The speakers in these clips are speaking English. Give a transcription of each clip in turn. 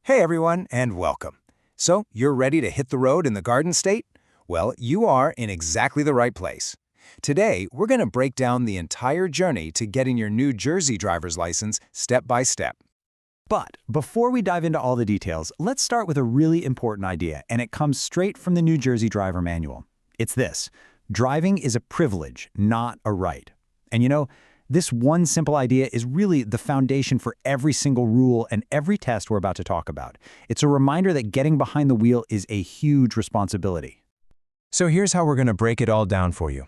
Hey everyone, and welcome. So, you're ready to hit the road in the Garden State? Well, you are in exactly the right place. Today, we're going to break down the entire journey to getting your New Jersey driver's license step by step. But before we dive into all the details, let's start with a really important idea, and it comes straight from the New Jersey Driver Manual. It's this: driving is a privilege, not a right. And this one simple idea is really the foundation for every single rule and every test we're about to talk about. It's a reminder that getting behind the wheel is a huge responsibility. So here's how we're going to break it all down for you.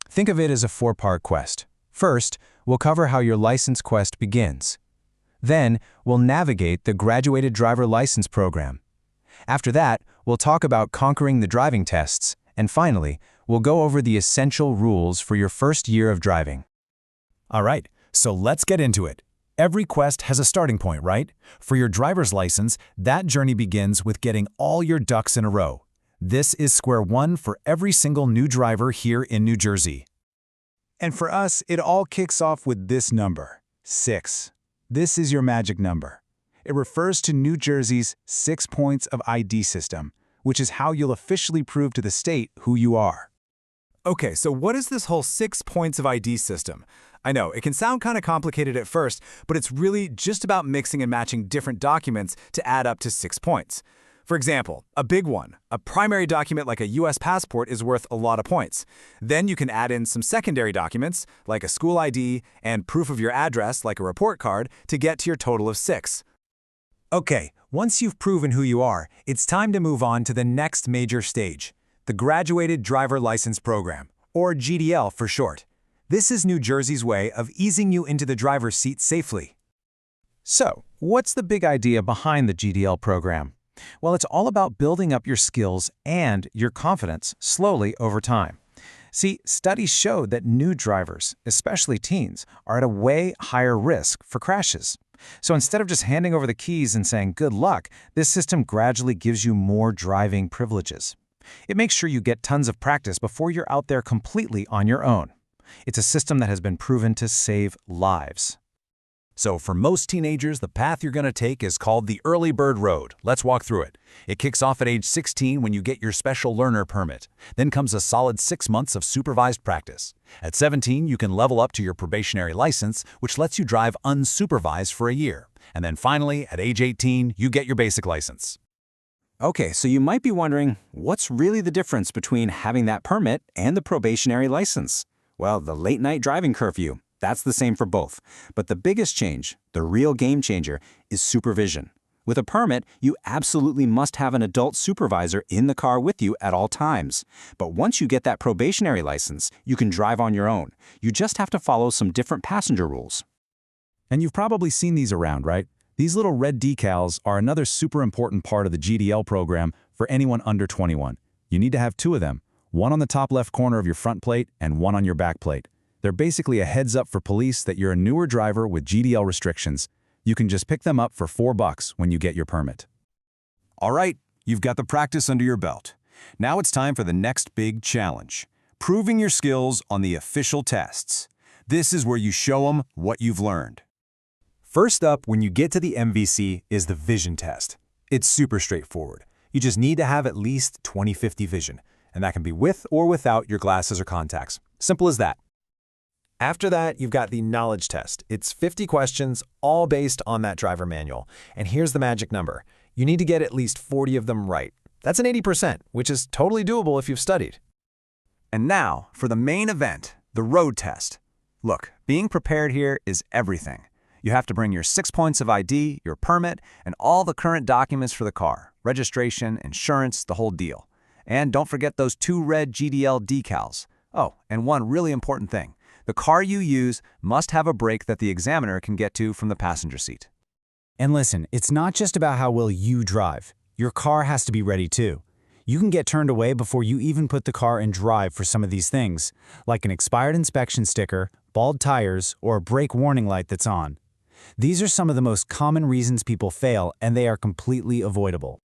Think of it as a four-part quest. First, we'll cover how your license quest begins. Then, we'll navigate the graduated driver license program. After that, we'll talk about conquering the driving tests. And finally, we'll go over the essential rules for your first year of driving. All right, so let's get into it. Every quest has a starting point, right? For your driver's license, that journey begins with getting all your ducks in a row. This is square one for every single new driver here in New Jersey. And for us, it all kicks off with this number, 6. This is your magic number. It refers to New Jersey's 6 points of ID system, which is how you'll officially prove to the state who you are. Okay, so what is this whole 6 points of ID system? I know, it can sound kind of complicated at first, but it's really just about mixing and matching different documents to add up to 6 points. For example, a big one, a primary document like a US passport is worth a lot of points. Then you can add in some secondary documents, like a school ID and proof of your address, like a report card, to get to your total of 6. Okay, once you've proven who you are, it's time to move on to the next major stage, the Graduated Driver License Program, or GDL for short. This is New Jersey's way of easing you into the driver's seat safely. So, what's the big idea behind the GDL program? Well, it's all about building up your skills and your confidence slowly over time. See, studies show that new drivers, especially teens, are at a way higher risk for crashes. So instead of just handing over the keys and saying good luck, this system gradually gives you more driving privileges. It makes sure you get tons of practice before you're out there completely on your own. It's a system that has been proven to save lives. So for most teenagers, the path you're going to take is called the early bird road. Let's walk through it. It kicks off at age 16 when you get your special learner permit. Then comes a solid 6 months of supervised practice. At 17, you can level up to your probationary license, which lets you drive unsupervised for a year. And then finally, at age 18, you get your basic license. Okay, so you might be wondering, what's really the difference between having that permit and the probationary license? Well, the late-night driving curfew, that's the same for both. But the biggest change, the real game changer, is supervision. With a permit, you absolutely must have an adult supervisor in the car with you at all times. But once you get that probationary license, you can drive on your own. You just have to follow some different passenger rules. And you've probably seen these around, right? These little red decals are another super important part of the GDL program for anyone under 21. You need to have 2 of them, one on the top left corner of your front plate and one on your back plate. They're basically a heads up for police that you're a newer driver with GDL restrictions. You can just pick them up for $4 when you get your permit. All right, you've got the practice under your belt. Now it's time for the next big challenge, proving your skills on the official tests. This is where you show them what you've learned. First up, when you get to the MVC, is the vision test. It's super straightforward. You just need to have at least 20/50 vision, and that can be with or without your glasses or contacts. Simple as that. After that, you've got the knowledge test. It's 50 questions, all based on that driver manual. And here's the magic number. You need to get at least 40 of them right. That's an 80%, which is totally doable if you've studied. And now, for the main event, the road test. Look, being prepared here is everything. You have to bring your 6 points of ID, your permit, and all the current documents for the car, registration, insurance, the whole deal. And don't forget those 2 red GDL decals. Oh, and one really important thing. The car you use must have a brake that the examiner can get to from the passenger seat. And listen, it's not just about how well you drive. Your car has to be ready too. You can get turned away before you even put the car in drive for some of these things, like an expired inspection sticker, bald tires, or a brake warning light that's on. These are some of the most common reasons people fail, and they are completely avoidable.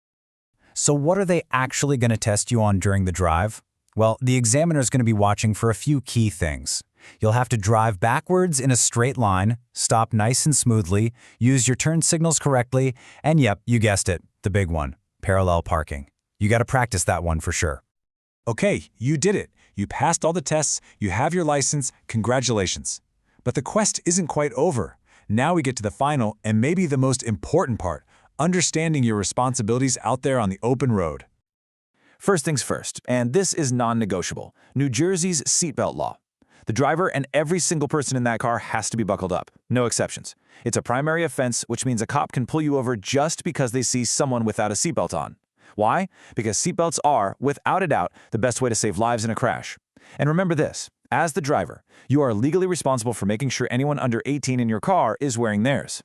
So what are they actually going to test you on during the drive? Well, the examiner is going to be watching for a few key things. You'll have to drive backwards in a straight line, stop nice and smoothly, use your turn signals correctly, and yep, you guessed it, the big one, parallel parking. You got to practice that one for sure. Okay, you did it. You passed all the tests, you have your license, congratulations. But the quest isn't quite over. Now we get to the final and maybe the most important part, understanding your responsibilities out there on the open road. First things first, and this is non-negotiable, New Jersey's seatbelt law. The driver and every single person in that car has to be buckled up, no exceptions. It's a primary offense, which means a cop can pull you over just because they see someone without a seatbelt on. Why? Because seatbelts are, without a doubt, the best way to save lives in a crash. And remember this, as the driver, you are legally responsible for making sure anyone under 18 in your car is wearing theirs.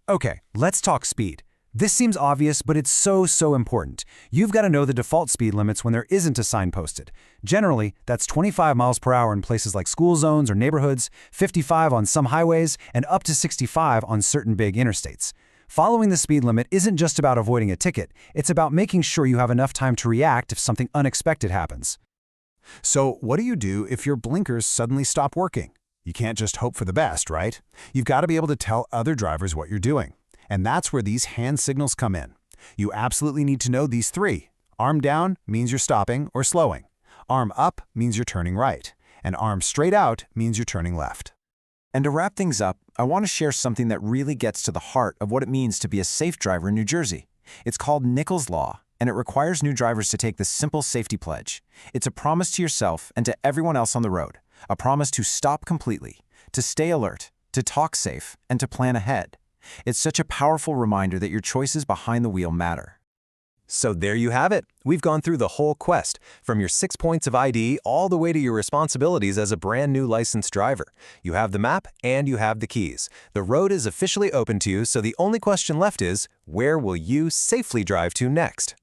Okay, let's talk speed. This seems obvious, but it's so important. You've got to know the default speed limits when there isn't a sign posted. Generally, that's 25 miles per hour in places like school zones or neighborhoods, 55 on some highways, and up to 65 on certain big interstates. Following the speed limit isn't just about avoiding a ticket, it's about making sure you have enough time to react if something unexpected happens. So what do you do if your blinkers suddenly stop working? You can't just hope for the best, right? You've got to be able to tell other drivers what you're doing. And that's where these hand signals come in. You absolutely need to know these three. Arm down means you're stopping or slowing. Arm up means you're turning right. And arm straight out means you're turning left. And to wrap things up, I want to share something that really gets to the heart of what it means to be a safe driver in New Jersey. It's called Nikhil's Law, and it requires new drivers to take this simple safety pledge. It's a promise to yourself and to everyone else on the road, a promise to stop completely, to stay alert, to talk safe, and to plan ahead. It's such a powerful reminder that your choices behind the wheel matter. So there you have it. We've gone through the whole quest, from your 6 points of ID all the way to your responsibilities as a brand new licensed driver. You have the map and you have the keys. The road is officially open to you, so the only question left is, where will you safely drive to next?